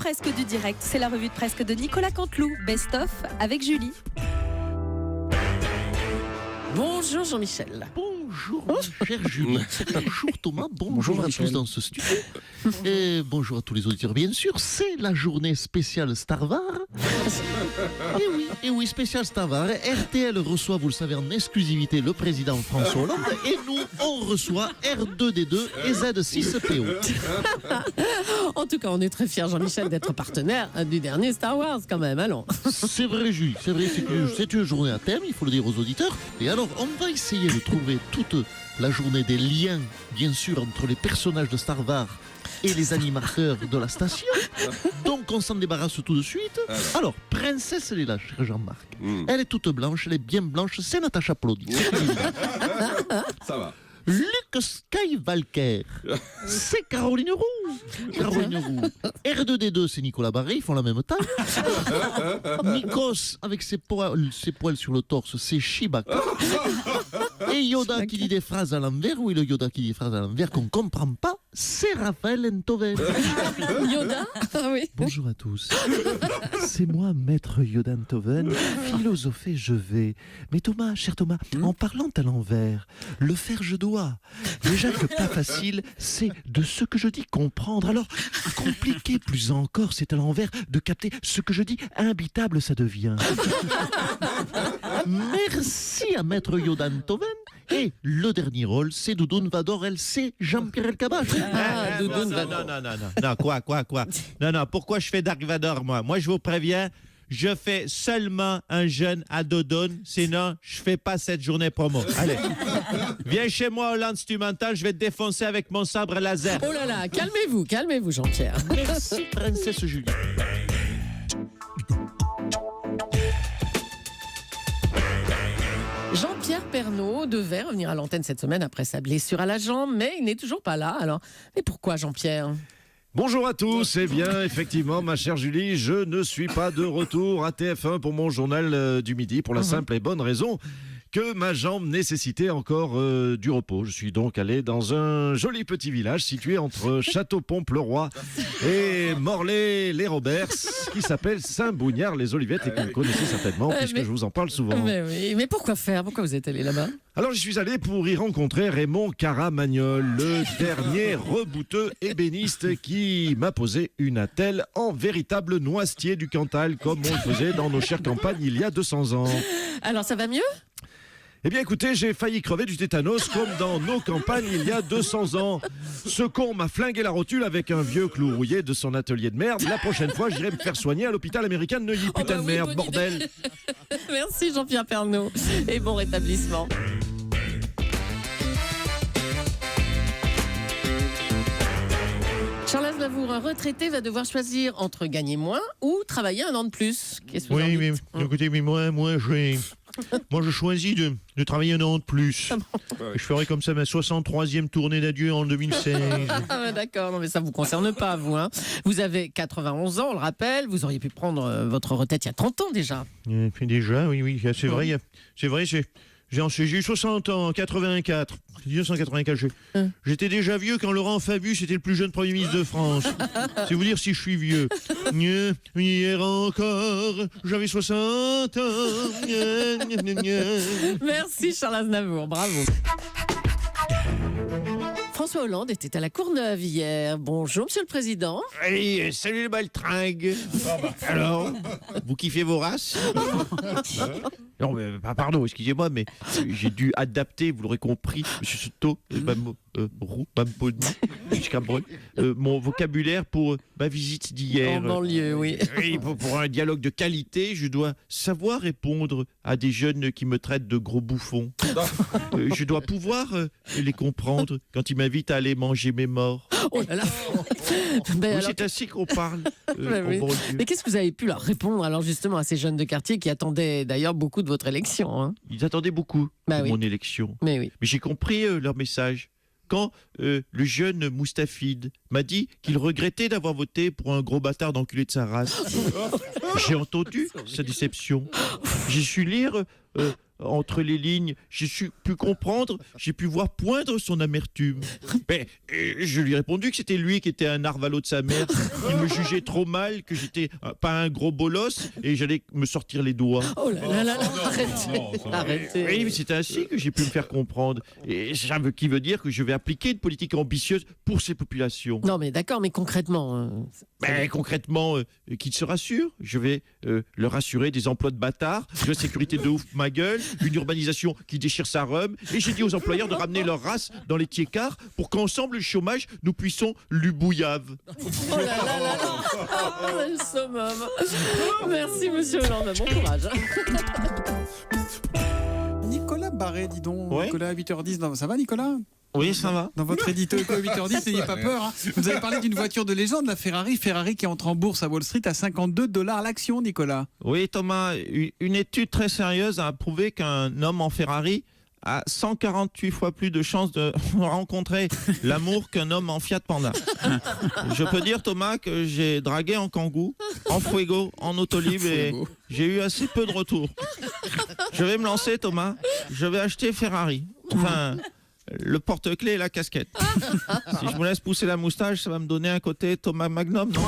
presque du direct, c'est la revue de presque de Nicolas Canteloup, Best of avec Julie. Bonjour Jean-Michel. Bonjour ma chère Julie. Bonjour Thomas. Bonjour à tous dans ce studio. Et bonjour à tous les auditeurs. Bien sûr, c'est la journée spéciale Star Wars. Et oui, spéciale Star Wars. RTL reçoit, vous le savez, en exclusivité le président François Hollande. Et nous, on reçoit R2D2 et Z6PO. En tout cas, on est très fiers, Jean-Michel, d'être partenaire du dernier Star Wars quand même. Allons. C'est vrai, Julie. C'est vrai, c'est une journée à thème, il faut le dire aux auditeurs. Et alors, on va essayer de trouver toute la journée des liens, bien sûr, entre les personnages de Star Wars et les animateurs de la station. Donc, on s'en débarrasse tout de suite. Alors, Princesse Léla, cher Jean-Marc. Elle est toute blanche, elle est bien blanche. C'est Natacha Polony. Ça va. Luke Skywalker, c'est Caroline Roux. R2D2, c'est Nicolas Barré, ils font la même taille. Nikos, avec ses poils sur le torse, c'est Chewbacca. Et Yoda qui dit des phrases à l'envers, oui, le Yoda qui dit des phrases à l'envers qu'on ne comprend pas, c'est Raphaël Enthoven. Yoda. Oui. Bonjour à tous. C'est moi, maître Yoda Enthoven. Philosopher, je vais. Mais Thomas, cher Thomas, en parlant à l'envers, le faire, je dois. Déjà que pas facile, c'est de ce que je dis comprendre. Alors, compliqué plus encore, c'est à l'envers de capter ce que je dis imbitable, ça devient. Merci à maître Yoda Enthoven. Et le dernier rôle, c'est Doudoune Vador, elle, c'est Jean-Pierre Elkabbach. Doudoune Non, quoi. Non, pourquoi je fais Dark Vador, moi? Moi, je vous préviens, je fais seulement un jeune à Doudoune, sinon, je fais pas cette journée promo. Allez, viens chez moi, Hollande, si tu m'entends, je vais te défoncer avec mon sabre laser. Oh là là, calmez-vous, Jean-Pierre. Merci, Princesse Julie. Jean-Pierre Pernaut devait revenir à l'antenne cette semaine après sa blessure à la jambe, mais il n'est toujours pas là. Alors, mais pourquoi, Jean-Pierre ? Bonjour à tous, eh bien effectivement ma chère Julie, je ne suis pas de retour à TF1 pour mon journal du midi pour la simple et bonne raison que ma jambe nécessitait encore du repos. Je suis donc allé dans un joli petit village situé entre Château-Pompe-le-Roi et Morlaix-les-Roberts qui s'appelle Saint-Bougnard-les-Olivettes et que vous connaissez certainement puisque je vous en parle souvent. Mais pourquoi faire ? Pourquoi vous êtes allé là-bas ? Alors j'y suis allé pour y rencontrer Raymond Caramagnol, le dernier rebouteux ébéniste qui m'a posé une attelle en véritable noisetier du Cantal comme on le faisait dans nos chères campagnes il y a 200 ans. Alors ça va mieux ? Eh bien écoutez, j'ai failli crever du tétanos comme dans nos campagnes il y a 200 ans. Ce con m'a flingué la rotule avec un vieux clou rouillé de son atelier de merde. La prochaine fois, j'irai me faire soigner à l'hôpital américain de Neuilly. Putain de merde, bordel. Merci Jean-Pierre Pernaut et bon rétablissement. Charles Aznavour, un retraité va devoir choisir entre gagner moins ou travailler un an de plus. Qu'est-ce que vous en dites ? Écoutez, mais moi, je choisis de travailler un an de plus. Je ferai comme ça ma 63e tournée d'adieu en 2016. D'accord, non mais ça vous concerne pas, vous. Hein. Vous avez 91 ans, on le rappelle. Vous auriez pu prendre votre retraite il y a 30 ans déjà. Puis déjà, oui, c'est vrai. J'ai eu 60 ans en 84. 1984. J'étais déjà vieux quand Laurent Fabius était le plus jeune Premier ministre de France. C'est vous dire si je suis vieux. Hier encore, j'avais 60 ans. Merci Charles Aznavour, bravo. François Hollande était à la Courneuve hier. Bonjour, Monsieur le Président. Hey, salut les baltringues. Alors, vous kiffez vos races? Non, mais pardon, excusez-moi, mais j'ai dû adapter, vous l'aurez compris, Monsieur Soto, mon vocabulaire pour ma visite d'hier. En banlieue, oui. Oui, pour un dialogue de qualité, je dois savoir répondre à des jeunes qui me traitent de gros bouffons. Je dois pouvoir les comprendre quand ils m'invitent à aller manger mes morts. Oh là là. C'est ainsi qu'on parle. Mais qu'est-ce que vous avez pu leur répondre alors justement à ces jeunes de quartier qui attendaient d'ailleurs beaucoup de votre élection, hein ? Ils attendaient beaucoup de mon élection. Mais j'ai compris leur message. Quand le jeune Moustafid m'a dit qu'il regrettait d'avoir voté pour un gros bâtard d'enculé de sa race, j'ai entendu sa déception. J'ai su lire entre les lignes, j'ai pu comprendre, j'ai pu voir poindre son amertume. Mais je lui ai répondu que c'était lui qui était un narvalo de sa mère, qu'il me jugeait trop mal, que j'étais pas un gros bolos et j'allais me sortir les doigts. Oh là là, arrêtez. Oui, mais c'est ainsi que j'ai pu me faire comprendre. Et ça qui veut dire que je vais appliquer une politique ambitieuse pour ces populations. Non mais d'accord, mais concrètement... Concrètement, qu'ils se rassurent. Je vais leur assurer des emplois de bâtards, de la sécurité de ouf ma gueule, une urbanisation qui déchire sa rhum. Et j'ai dit aux employeurs de ramener leur race dans les tiécards pour qu'ensemble, le chômage, nous puissions l'ubouillave. Oh là là là là. Oh, le summum. Merci Monsieur Hollande, bon courage. Nicolas Barré, dis donc. Ouais. Nicolas, 8h10. Non, ça va, Nicolas? Oui, ça va. Dans votre édito Eco 8h10, n'ayez pas peur. Hein. Vous avez parlé d'une voiture de légende, la Ferrari. Ferrari qui entre en bourse à Wall Street à $52 l'action, Nicolas. Oui, Thomas, une étude très sérieuse a prouvé qu'un homme en Ferrari a 148 fois plus de chances de rencontrer l'amour qu'un homme en Fiat Panda. Je peux dire, Thomas, que j'ai dragué en Kangoo, en Fuego, en Autolib et j'ai eu assez peu de retours. Je vais me lancer, Thomas. Je vais acheter Ferrari. Enfin, le porte-clés et la casquette. Si je me laisse pousser la moustache, ça va me donner un côté Thomas Magnum, non?